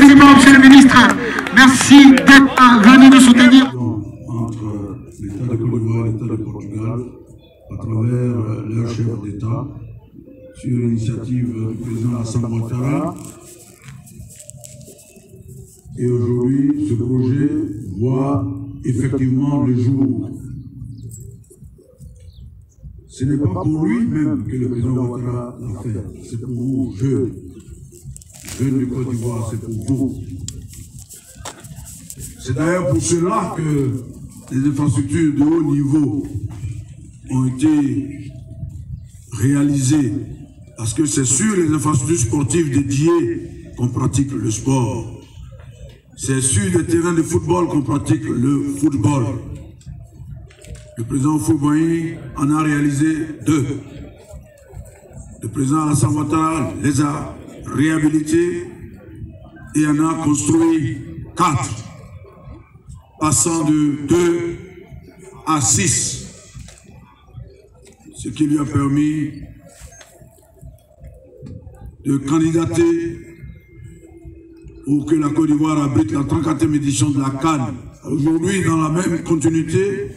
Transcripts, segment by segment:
applaudissements, monsieur le ministre. Merci d'être venu nous soutenir. Entre l'État de Côte d'Ivoire et l'État de Portugal, à travers leur chef d'État, sur l'initiative du président Alassane Ouattara. Et aujourd'hui, ce projet voit effectivement le jour. Ce n'est pas pour lui-même que le président Ouattara l'a fait, c'est pour vous, jeunes du Côte d'Ivoire, c'est pour vous. C'est d'ailleurs pour cela que les infrastructures de haut niveau ont été réalisées, parce que c'est sur les infrastructures sportives dédiées qu'on pratique le sport. C'est sur les terrains de football qu'on pratique le football. Le président Houphouët-Boigny en a réalisé 2. Le président Alassane Ouattara les a réhabilités et en a construit 4, passant de 2 à 6, ce qui lui a permis de candidater pour que la Côte d'Ivoire abrite la 34e édition de la CAN. Aujourd'hui, dans la même continuité,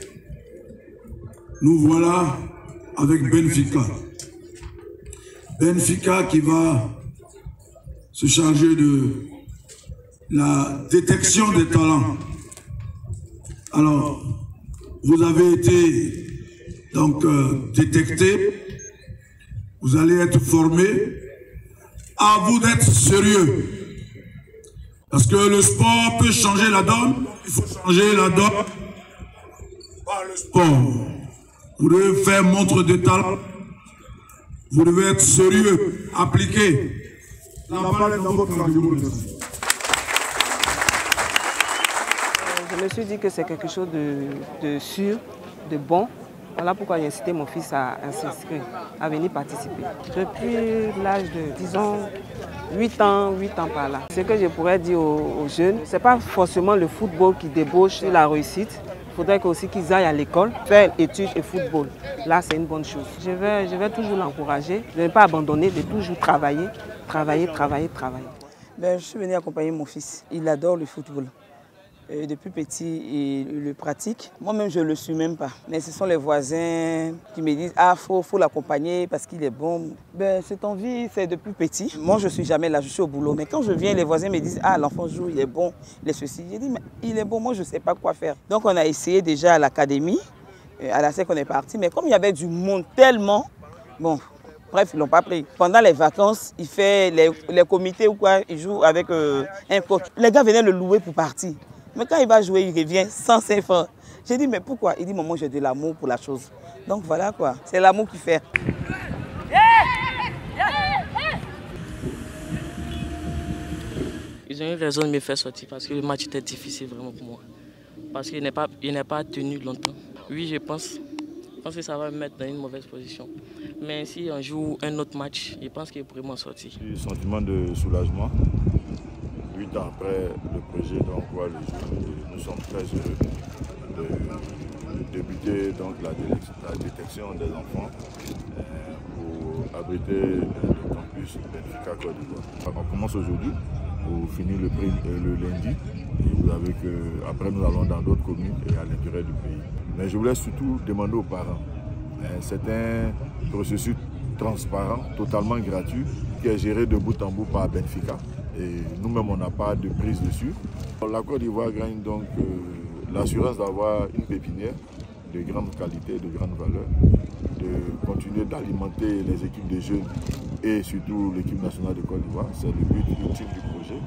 nous voilà avec Benfica. Benfica qui va se charger de la détection des talents. Alors, vous avez été donc détecté, vous allez être formé. À vous d'être sérieux. Parce que le sport peut changer la donne, il faut changer la donne par le sport. Vous devez faire montre de talent, vous devez être sérieux, appliqué. La balle est dans votre rendez-vous. Je me suis dit que c'est quelque chose de sûr, de bon. Voilà pourquoi j'ai incité mon fils à s'inscrire, à venir participer. Depuis l'âge de, disons, 8 ans par là. Ce que je pourrais dire aux jeunes, ce n'est pas forcément le football qui débauche sur la réussite. Il faudrait aussi qu'ils aillent à l'école, faire études et football. Là, c'est une bonne chose. Je vais toujours l'encourager, de ne pas abandonner, de toujours travailler. Je suis venue accompagner mon fils. Il adore le football. Depuis petit, il le pratique. Moi-même, je ne le suis même pas. Mais ce sont les voisins qui me disent « Ah, faut l'accompagner parce qu'il est bon. » Cette envie, c'est depuis petit. Moi, je ne suis jamais là, je suis au boulot. Mais quand je viens, les voisins me disent « Ah, l'enfant joue, il est bon, il est ceci. » J'ai dit « Mais il est bon, moi, je ne sais pas quoi faire. » Donc, on a essayé déjà à l'académie. À la SEC, on est parti. Mais comme il y avait du monde tellement, bon, bref, ils ne l'ont pas pris. Pendant les vacances, il fait les comités ou quoi, il joue avec un coach. Les gars venaient le louer pour partir. Mais quand il va jouer, il revient sans ses francs. J'ai dit, mais pourquoi? Il dit, maman, j'ai de l'amour pour la chose. Donc voilà quoi, c'est l'amour qui fait. Ils ont eu raison de me faire sortir parce que le match était difficile vraiment pour moi. Parce qu'il n'est pas tenu longtemps. Oui, je pense que ça va me mettre dans une mauvaise position. Mais si on joue un autre match, je pense qu'il pourrait m'en sortir. Un sentiment de soulagement. 8 ans après le projet, donc voit le jour, nous sommes très heureux de débuter donc la détection des enfants pour abriter le campus Benfica Côte d'Ivoire. On commence aujourd'hui pour finir le lundi. Et vous savez qu'après nous allons dans d'autres communes et à l'intérieur du pays. Mais je voulais surtout demander aux parents. C'est un processus transparent, totalement gratuit, qui est géré de bout en bout par Benfica. Et nous-mêmes, on n'a pas de prise dessus. La Côte d'Ivoire gagne donc l'assurance d'avoir une pépinière de grande qualité, de grande valeur, de continuer d'alimenter les équipes de jeunes et surtout l'équipe nationale de Côte d'Ivoire. C'est le but ultime du projet.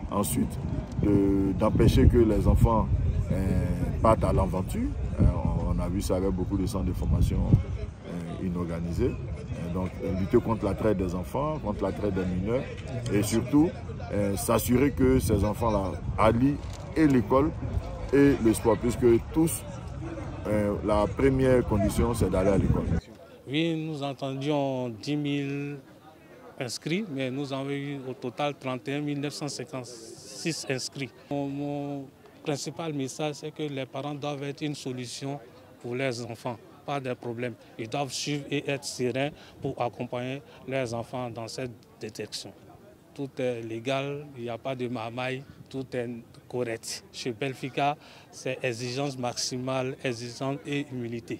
Ensuite, d'empêcher que les enfants partent à l'aventure. On a vu ça avec beaucoup de centres de formation inorganisés. Donc, lutter contre la traite des enfants, contre la traite des mineurs et surtout s'assurer que ces enfants-là allient et l'école et le sport, puisque tous, la première condition, c'est d'aller à l'école. Oui, nous entendions 10 000 inscrits, mais nous avons eu au total 31 956 inscrits. Mon principal message, c'est que les parents doivent être une solution pour leurs enfants. Pas de problème. Ils doivent suivre et être sereins pour accompagner leurs enfants dans cette détection. tout est légal, il n'y a pas de marmaille, tout est correct. Chez Belfica, c'est exigence maximale, exigence et humilité.